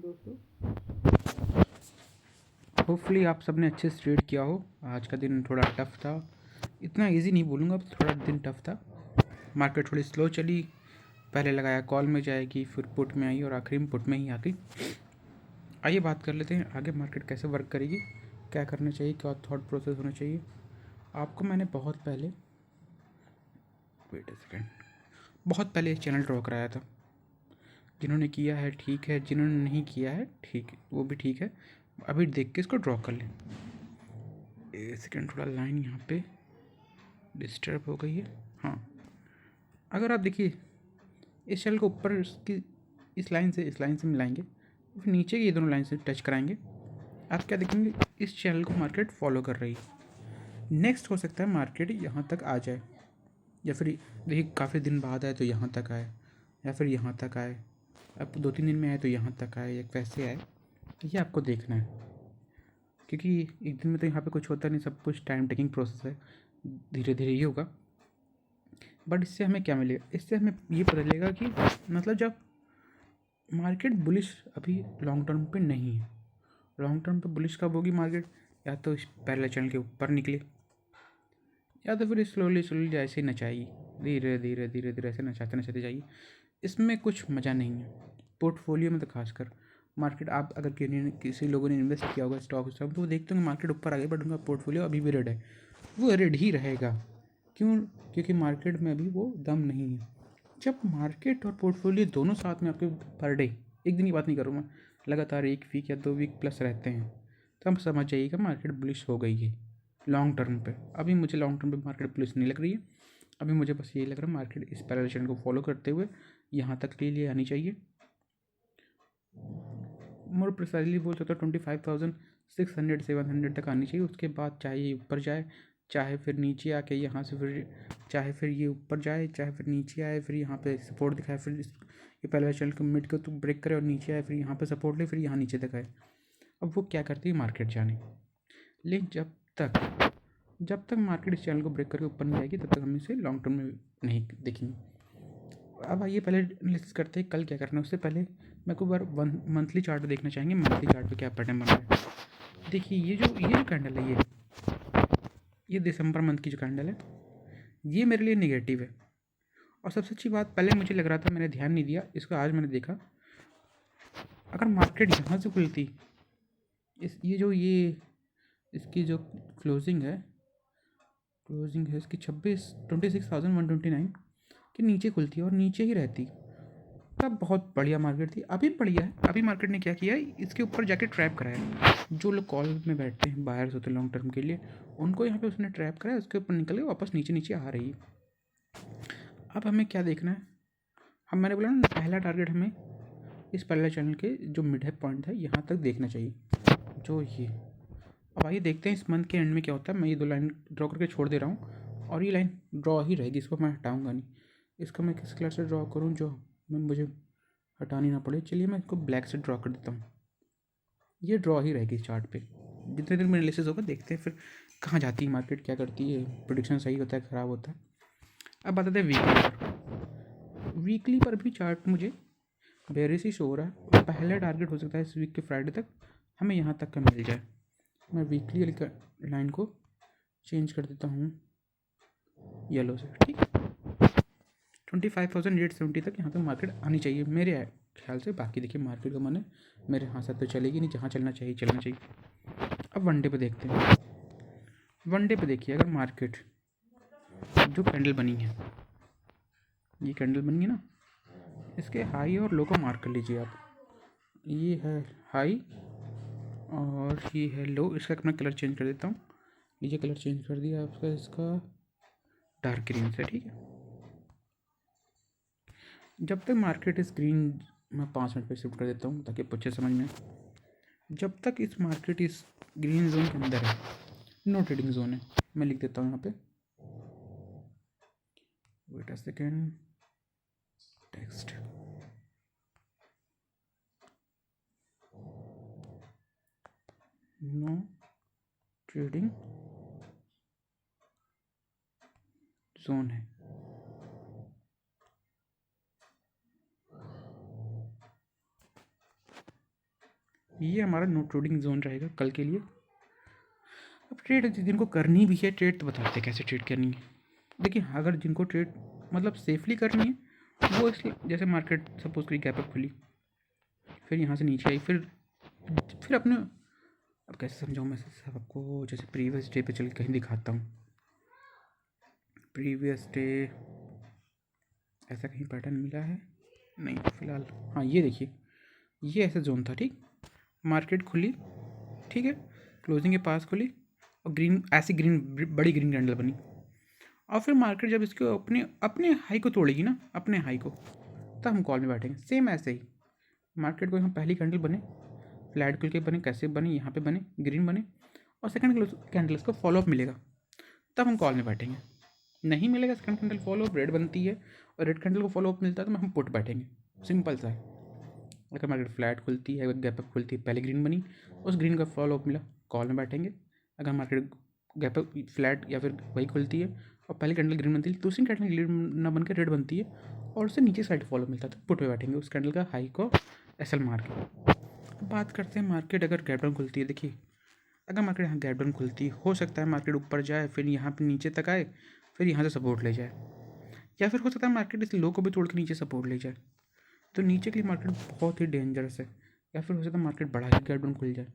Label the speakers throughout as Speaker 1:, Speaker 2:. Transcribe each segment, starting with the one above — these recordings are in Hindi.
Speaker 1: दोस्तों, होपफुली आप सबने अच्छे से ट्रेड किया हो। आज का दिन थोड़ा टफ था, इतना इजी नहीं बोलूँगा, थोड़ा दिन टफ था। मार्केट थोड़ी स्लो चली, पहले लगाया कॉल में जाएगी, फिर पुट में आई और आखिरी में पुट में ही आ गई। आइए बात कर लेते हैं आगे मार्केट कैसे वर्क करेगी, क्या करना चाहिए, क्या थॉट प्रोसेस होना चाहिए। आपको मैंने बहुत पहले बहुत पहले एक चैनल ड्रॉ कराया था। जिन्होंने किया है ठीक है, जिन्होंने नहीं किया है ठीक है, वो भी ठीक है। अभी देख के इसको ड्रॉ कर लें। एक सेकेंड, थोड़ा लाइन यहाँ पे डिस्टर्ब हो गई है। हाँ, अगर आप देखिए इस चैनल को ऊपर इसकी इस लाइन से मिलाएंगे, फिर नीचे की ये दोनों लाइन से टच कराएंगे, आप क्या देखेंगे, इस चैनल को मार्केट फॉलो कर रही है। नेक्स्ट हो सकता है मार्केट यहाँ तक आ जाए, या फिर देखिए काफ़ी दिन बाद आए तो यहाँ तक आए, या फिर यहाँ तक आए, अब 2-3 दिन में आए तो यहाँ तक आए, या कैसे आए, ये आपको देखना है। क्योंकि एक दिन में तो यहाँ पे कुछ होता नहीं, सब कुछ टाइम टेकिंग प्रोसेस है, धीरे धीरे ही होगा। बट इससे हमें क्या मिलेगा, इससे हमें ये पता चलेगा कि मतलब जब मार्केट बुलिश अभी लॉन्ग टर्म पे नहीं है, लॉन्ग टर्म पे बुलिश कब होगी मार्केट, या तो इस पहले चैनल के ऊपर निकले, या तो फिर स्लोली स्लोली ऐसे ही नचाएगी, धीरे धीरे धीरे धीरे ऐसे नचाते नचाते जाइए। इसमें कुछ मज़ा नहीं है। पोर्टफोलियो में तो खासकर मार्केट, आप अगर किसी लोगों ने इन्वेस्ट किया होगा स्टॉक तो वो देखते होंगे मार्केट ऊपर आ गई, बट उनका पोर्टफोलियो अभी भी रेड है, वो रेड ही रहेगा। क्यों? क्योंकि मार्केट में अभी वो दम नहीं है। जब मार्केट और पोर्टफोलियो दोनों साथ में आपके पर डे, एक दिन की बात नहीं करूँ मैं, लगातार 1 वीक या 2 वीक प्लस रहते हैं, तो हम समझ जाइएगा मार्केट बुलिश हो गई है लॉन्ग टर्म पे। अभी मुझे लॉन्ग टर्म पे मार्केट बुलिश नहीं लग रही है। अभी मुझे बस यही लग रहा है मार्केट इस पैरेलल चैनल को फॉलो करते हुए यहाँ तक के लिए आनी चाहिए। मोर प्रिसाइजली बोल सकता हूँ 25,600-700 तक आनी चाहिए। उसके बाद चाहे ये ऊपर जाए, चाहे फिर नीचे आके यहाँ से फिर, चाहे फिर ये ऊपर जाए, चाहे फिर नीचे आए, फिर यहाँ पे सपोर्ट दिखाए, फिर ये पहले चैनल को मिड को तो ब्रेक करे और नीचे आए, फिर यहाँ पे सपोर्ट ले, फिर यहाँ नीचे तक आए। अब वो क्या करती है मार्केट जाने, लेकिन जब तक मार्केट इस चैनल को ब्रेक करके ऊपर नहीं आएगी, तब तक हम इसे लॉन्ग टर्म में नहीं देखेंगे। अब आइए पहले एनालिसिस करते हैं कल क्या करना है। उससे पहले मैं को बार मंथली चार्ट देखना चाहेंगे, मंथली चार्ट पे क्या पैटर्न बन रहा है। देखिए ये जो कैंडल है, ये दिसंबर मंथ की जो कैंडल है, ये मेरे लिए नेगेटिव है। और सबसे अच्छी बात, पहले मुझे लग रहा था, मैंने ध्यान नहीं दिया इसको, आज मैंने देखा, अगर मार्केट यहाँ से खुलती, ये इसकी जो क्लोजिंग है इसकी 26,129 के नीचे खुलती है और नीचे ही रहती, तब बहुत बढ़िया मार्केट थी। अभी बढ़िया है। अभी मार्केट ने क्या किया है, इसके ऊपर जाके ट्रैप कराया। जो लोग कॉल में बैठते हैं, बायर्स होते हैं लॉन्ग टर्म के लिए, उनको यहाँ पे उसने ट्रैप कराया, उसके ऊपर निकल के वापस नीचे नीचे आ रही है। अब हमें क्या देखना है, मैंने बोला ना, पहला टारगेट हमें इस पहले चैनल के जो मिड है पॉइंट है, यहाँ तक देखना चाहिए, जो ये। अब आइए देखते हैं इस मंथ के एंड में क्या होता है। मैं ये 2 लाइन ड्रॉ करके छोड़ दे रहा हूँ, और ये लाइन ड्रॉ ही रहेगी, इसको मैं हटाऊँगा नहीं। इसको मैं किस कलर से ड्रॉ करूँ जो मुझे हटानी ना पड़े। चलिए मैं इसको ब्लैक से ड्रॉ कर देता हूँ, ये ड्रॉ ही रहेगी चार्ट पे। जितने दिन में एनालिसिस होगा देखते हैं फिर कहाँ जाती है मार्केट, क्या करती है, प्रेडिक्शन सही होता है, ख़राब होता है। अब बताते हैं वीकली पर। वीकली पर भी चार्ट मुझे बेरिश ही शो हो रहा है, और पहला टारगेट हो सकता है इस वीक के फ्राइडे तक हमें यहाँ तक का मिल जाए। मैं वीकली लाइन को चेंज कर देता हूँ येलो से, ठीक है। 25,870 तक यहाँ पे मार्केट आनी चाहिए मेरे ख्याल से। बाकी देखिए मार्केट का मन है, मेरे हाथ साथ तो चलेगी नहीं, जहाँ चलना चाहिए। अब वनडे पे देखते हैं। वनडे पे देखिए, अगर मार्केट जो कैंडल बनी है, ये कैंडल बनी है ना, इसके हाई और लो को मार्क कर लीजिए आप। ये है हाई और ये है लो। इसका मैं कलर चेंज कर देता हूँ, नीचे कलर चेंज कर दिया आपका, इसका डार्क ग्रीन से, ठीक है। जब तक मार्केट इस ग्रीन, मैं 5 मिनट पे शिफ्ट कर देता हूँ ताकि अच्छे समझ में। जब तक इस मार्केट इस ग्रीन जोन के अंदर है, नो ट्रेडिंग जोन है, मैं लिख देता हूँ यहाँ पे, wait a second, text, no trading zone है। ये हमारा नो ट्रेडिंग जोन रहेगा कल के लिए। अब ट्रेड जिनको करनी भी है ट्रेड, तो बताते हैं कैसे ट्रेड करनी है। देखिए, अगर जिनको ट्रेड मतलब सेफली करनी है वो जैसे मार्केट सपोज करी गैप अप खुली, फिर यहाँ से नीचे आई, फिर अपने, अब कैसे समझाऊँ मैं सब आपको, जैसे प्रीवियस डे पे चल कहीं दिखाता हूँ। प्रीवियस डे ऐसा कहीं पैटर्न मिला है नहीं फिलहाल। हाँ ये देखिए, ये ऐसा जोन था, ठीक, मार्केट खुली, ठीक है, क्लोजिंग के पास खुली और ग्रीन, ऐसी ग्रीन बड़ी ग्रीन कैंडल बनी, और फिर मार्केट जब इसको अपने अपने हाई को तोड़ेगी ना, अपने हाई को, तब हम कॉल में बैठेंगे। सेम ऐसे ही मार्केट को यहाँ पहली कैंडल बने, फ्लैट खुल के बने, कैसे बने, यहाँ पे बने, ग्रीन बने, और सेकंड कैंडल इसको फॉलोअप मिलेगा, तब हम कॉल में बैठेंगे। नहीं मिलेगा सेकंड कैंडल फॉलोअप, रेड बनती है और रेड कैंडल को फॉलोअप मिलता है तो हम पुट बैठेंगे। सिंपल सा है। अगर मार्केट फ्लैट खुलती है, गैप अप खुलती है, पहले ग्रीन बनी, उस ग्रीन का फॉलोअप मिला, कॉल में बैठेंगे। अगर मार्केट गैप अप फ्लैट या फिर वही खुलती है और पहले कैंडल ग्रीन बनती है, दूसरी कैंडल ग्रीन ना बनकर रेड बनती है और उससे नीचे साइड फॉलो मिलता है, तो पुट पे बैठेंगे उस कैंडल का हाई को एसएल मार के। बात करते हैं मार्केट अगर गैप डाउन खुलती है। देखिए, अगर मार्केट यहाँ गैप डाउन खुलती है, हो सकता है मार्केट ऊपर जाए, फिर यहाँ पे नीचे तक आए, फिर यहाँ से सपोर्ट ले जाए, या फिर हो सकता है मार्केट इस लो को भी तोड़ के नीचे सपोर्ट ले जाए, तो नीचे के लिए मार्केट बहुत ही डेंजरस है। या फिर हो सकता है मार्केट बड़ा ही गैप डाउन खुल जाए,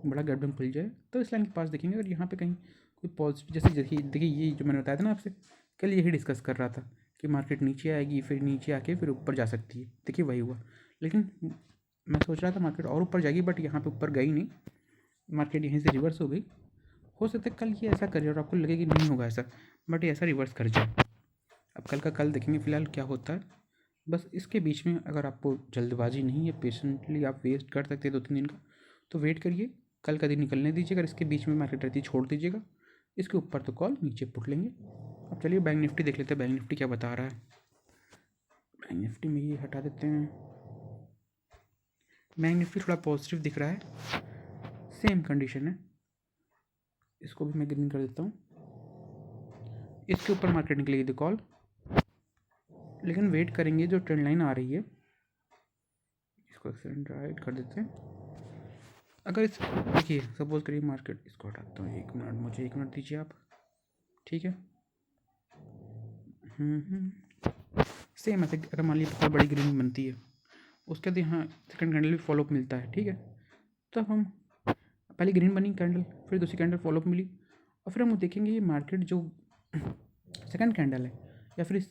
Speaker 1: बड़ा गैप डाउन खुल जाए, तो इस लाइन के पास देखेंगे अगर यहाँ पे कहीं कोई पॉजिटिव, जैसे देखिए ये जो मैंने बताया था ना आपसे, कल यही डिस्कस कर रहा था कि मार्केट नीचे आएगी, फिर नीचे आके फिर ऊपर जा सकती है। देखिए वही हुआ, लेकिन मैं सोच रहा था मार्केट और ऊपर जाएगी, बट यहाँ पे ऊपर गई नहीं, मार्केट यहीं से रिवर्स हो गई। हो सकता है कल ये ऐसा करे और आपको लगे कि नहीं होगा ऐसा, बट ये ऐसा रिवर्स कर जाए। अब कल का कल देखेंगे फिलहाल क्या होता है। बस इसके बीच में अगर आपको जल्दबाजी नहीं है, पेशेंटली आप वेस्ट कर सकते हैं 2-3 दिन का, तो वेट करिए, कल का दिन निकलने दीजिएगा, अगर इसके बीच में मार्केट रहती है छोड़ दीजिएगा, इसके ऊपर तो कॉल, नीचे पुट लेंगे। अब चलिए बैंक निफ्टी देख लेते हैं, बैंक निफ्टी क्या बता रहा है। बैंक निफ्टी में ये हटा देते हैं, बैंक निफ्टी थोड़ा पॉजिटिव दिख रहा है, सेम कंडीशन है, इसको भी मैं ग्रीन कर देता हूँ। इसके ऊपर मार्केट निकलेगी तो कॉल, लेकिन वेट करेंगे, जो ट्रेंड लाइन आ रही है इसको एक्सेलेंट राइट कर देते हैं। अगर इस देखिए सपोज करिए मार्केट, इसको हटाता हूँ, 1 मिनट, मुझे 1 मिनट दीजिए आप, ठीक है। सेम ऐसे अगर मान लीजिए बहुत बड़ी ग्रीन बनती है, उसके बाद यहाँ सेकंड कैंडल भी फॉलोअप मिलता है, ठीक है, तब हम पहले ग्रीन बनी कैंडल, फिर दूसरी कैंडल फॉलोअप मिली, और फिर हम देखेंगे ये मार्केट जो सेकंड कैंडल है या फिर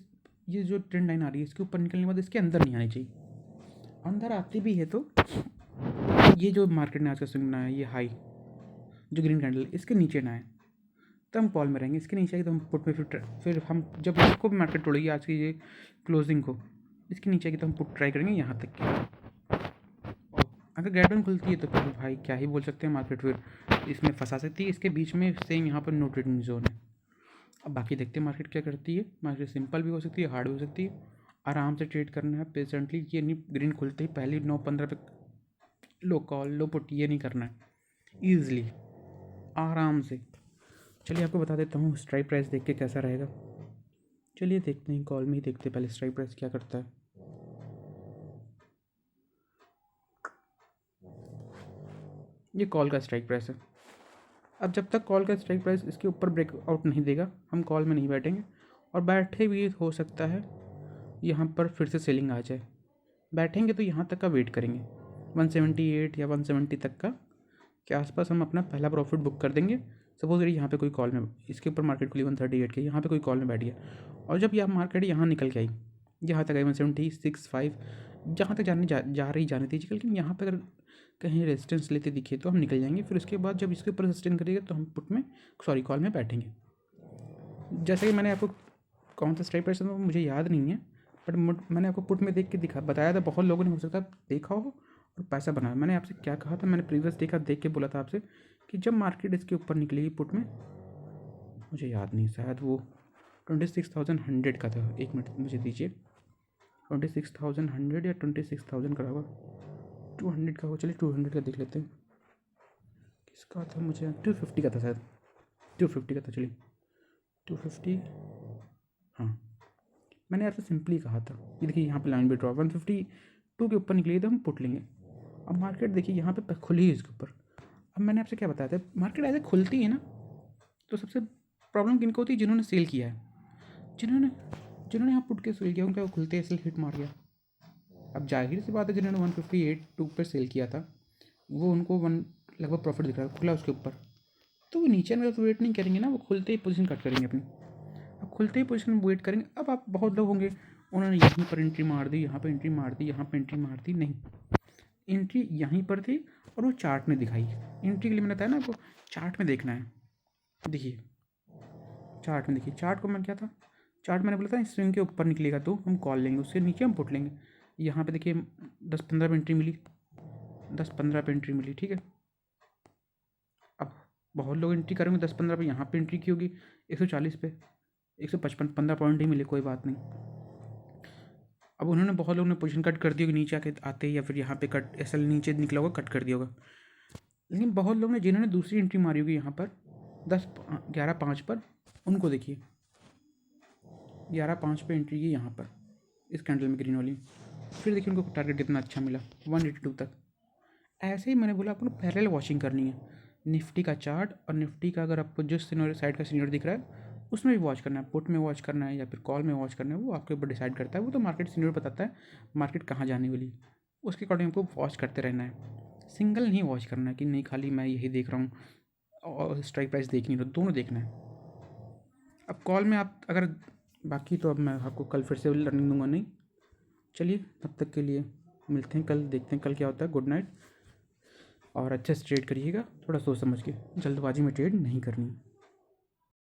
Speaker 1: ये जो ट्रेंड लाइन आ रही है इसके ऊपर निकलने के बाद इसके अंदर नहीं आनी चाहिए। अंदर आती भी है तो ये जो मार्केट ने आज का स्विंग बनाया, ये हाई जो ग्रीन कैंडल इसके नीचे ना आए, तो हम कॉल में रहेंगे। इसके नीचे आएगी तो हम पुट पे, फिर हम जब इसको भी मार्केट तोड़ेगी आज की ये क्लोजिंग को, इसके नीचे आएगी तो हम पुट ट्राई करेंगे यहाँ तक की। अगर गैप डाउन खुलती है तो फिर भाई क्या ही बोल सकते हैं, मार्केट फिर इसमें फंसा सकती है। इसके बीच में सेम यहाँ पर नो ट्रेडिंग जोन है। अब बाकी देखते हैं मार्केट क्या करती है। मार्केट सिंपल भी हो सकती है, हार्ड भी हो सकती है, आराम से ट्रेड करना है पेशेंटली। ये नहीं ग्रीन खुलते ही पहले 9:15 पे लो कॉल लो पुट, ये नहीं करना है, ईजिली आराम से। चलिए आपको बता देता हूँ स्ट्राइक प्राइस देख के कैसा रहेगा। चलिए देखते हैं, कॉल में ही देखते हैं पहले स्ट्राइक प्राइस क्या करता है। ये कॉल का स्ट्राइक प्राइस है। अब जब तक कॉल का स्ट्राइक प्राइस इसके ऊपर ब्रेकआउट नहीं देगा, हम कॉल में नहीं बैठेंगे, और बैठे भी हो सकता है यहाँ पर फिर से सेलिंग आ जाए। बैठेंगे तो यहाँ तक का वेट करेंगे, 178 या 170 तक का के आसपास हम अपना पहला प्रॉफिट बुक कर देंगे। सपोज करिए यहाँ पे कोई कॉल में, इसके ऊपर मार्केट खुली 138 के, यहाँ पे कोई कॉल में बैठ गया, और जब यह मार्केट यहाँ निकल के आई, यहाँ तक आई 176.5, जहाँ तक जा रही जाने दीजिए, लेकिन यहाँ पर अगर कहीं रेजिस्टेंस लेते दिखे तो हम निकल जाएंगे। फिर उसके बाद जब इसके ऊपर सस्टेन करेगा तो हम पुट में कॉल में बैठेंगे। जैसे कि मैंने आपको कौन सा स्ट्राइक प्राइस मुझे याद नहीं है, बट मैंने आपको पुट में देख के बताया था। बहुत लोगों ने हो सकता है देखा हो और पैसा बनाया। मैंने आपसे क्या कहा था, मैंने प्रीवियस देख के बोला था आपसे कि जब मार्केट इसके ऊपर निकलेगी पुट में, मुझे याद नहीं, शायद वो 26,100 का था। 1 मिनट मुझे दीजिए, 26,100 या 26,000 का होगा, 200 का हो, चलिए 200 का देख लेते हैं। किसका था, मुझे 250 का था शायद, 250 का था। चलिए 250, हाँ मैंने आपसे सिंपली कहा था। ये देखिए यहाँ पे लाइन भी ड्रॉप 152 के ऊपर निकली तो हम पुट लेंगे, अब मार्केट देखिए यहाँ पे खुली है इसके ऊपर। अब मैंने आपसे क्या बताया था, मार्केट ऐसे खुलती है ना तो सबसे प्रॉब्लम किनको होती है, जिन्होंने सेल किया है, जिन्होंने जिन्होंने यहाँ पुट के सेल किया उनका वो खुलते ऐसे हिट मार गया। अब जाहिर सी बात है जिन्होंने 158 पर सेल किया था वो उनको लगभग प्रॉफिट दिख रहा है, खुला उसके ऊपर, तो वो नीचे में तो वेट नहीं करेंगे ना, वो खुलते ही पोजीशन कट करेंगे अपनी। अब खुलते ही पोजीशन वेट करेंगे। अब आप बहुत लोग होंगे उन्होंने यहीं पर एंट्री मार दी, यहाँ पर एंट्री मार दी, यहाँ पर एंट्री मार दी। नहीं, एंट्री यहीं पर थी और वो चार्ट में दिखाई। एंट्री के लिए मैंने बताया ना आपको चार्ट में देखना है। देखिए चार्ट में, देखिए चार्ट को मैं क्या था, चार्ट मैंने बोला था स्विंग के ऊपर निकलेगा तो हम कॉल लेंगे, उसके नीचे हम पुट लेंगे। यहाँ पे देखिए 10-15 पे एंट्री मिली, 10-15 पे एंट्री मिली, ठीक है। अब बहुत लोग एंट्री करेंगे 10-15 पे, यहाँ पे एंट्री की होगी 140 पे, 155, 15 पॉइंट ही मिले, कोई बात नहीं। अब उन्होंने बहुत लोगों ने पोजीशन कट कर दी होगी नीचे आके आते ही, या फिर यहाँ पे कट ऐसा नीचे निकला होगा कट कर दिया होगा। लेकिन बहुत लोग ने जिन्होंने दूसरी एंट्री मारी होगी यहाँ पर 11-5 पर, उनको देखिए 11-5 पे एंट्री की यहाँ पर इस कैंडल में ग्रीन वाली, फिर देखिए उनको टारगेट कितना अच्छा मिला 182 तक। ऐसे ही मैंने बोला आपको पैरेलल वॉचिंग करनी है, निफ्टी का चार्ट और निफ्टी का अगर आपको जिस साइड का सीनियर दिख रहा है उसमें भी वॉच करना है, पुट में वॉच करना है या फिर कॉल में वॉच करना है, वो आपके ऊपर डिसाइड करता है। वो तो मार्केट सीनियर बताता है मार्केट कहाँ जाने वाली, उसके अकॉर्डिंग आपको वॉच करते रहना है। सिंगल नहीं वॉच करना है कि नहीं खाली मैं यही देख रहा हूँ और स्ट्राइक प्राइस देख नहीं रहा, दोनों देखना है। अब कॉल में आप अगर बाकी तो अब मैं आपको कल फिर से लर्निंग दूंगा नहीं। चलिए तब तक के लिए मिलते हैं कल, देखते हैं कल क्या होता है। गुड नाइट, और अच्छे से ट्रेड करिएगा, थोड़ा सोच समझ के, जल्दबाजी में ट्रेड नहीं करनी।